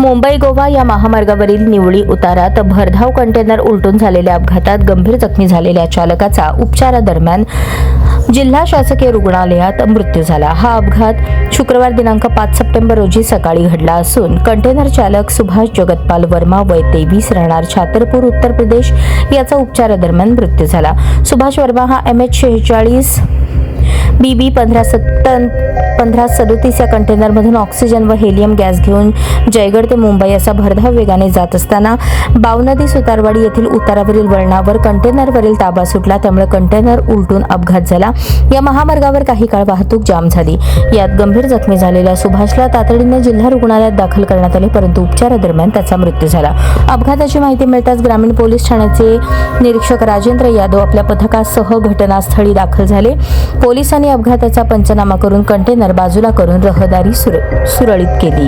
मुंबई गोवा या महामार्गावरील निवळी उतारात भरधाव कंटेनर उलटून झालेल्या अपघातात गंभीर जखमी झालेल्या चालकाचा उपचारादरम्यान जिल्हा शासकीय रुग्णालयात मृत्यू झाला। हा अपघात शुक्रवार दिनांक 5 सप्टेंबर रोजी सकाळी घडला असून कंटेनर चालक सुभाष जगतपाल वर्मा वय 23 राहणार छातरपूर उत्तर प्रदेश याचा उपचारादरम्यान मृत्यू झाला। सुभाष वर्मा हा MH46 BB 1537 या कंटेनरमधून ऑक्सिजन व हेलियम गॅस घेऊन जयगड ते मुंबई असा भरधाव वेगाने जात असताना बावनदी सुतारवाडी येथील उतारावरील वळणावर कंटेनरवरील ताबा सुटला, त्यामुळे कंटेनर उलटून अपघात झाला। या महामार्गावर काही काळ वाहतूक जाम झाली। यात गंभीर जखमी झालेल्या सुभाषला तातडीने जिल्हा रुग्णालयात दाखल करण्यात आले, परंतु उपचारादरम्यान त्याचा मृत्यू झाला। अपघाताची माहिती मिळताच ग्रामीण पोलीस ठाण्याचे निरीक्षक राजेंद्र यादव आपल्या पथकासह घटनास्थळी दाखल झाले। पोलिसांनी अपघाताचा पंचनामा करून कंटेनर बाजूला करून रहदारी सुरळीत केली।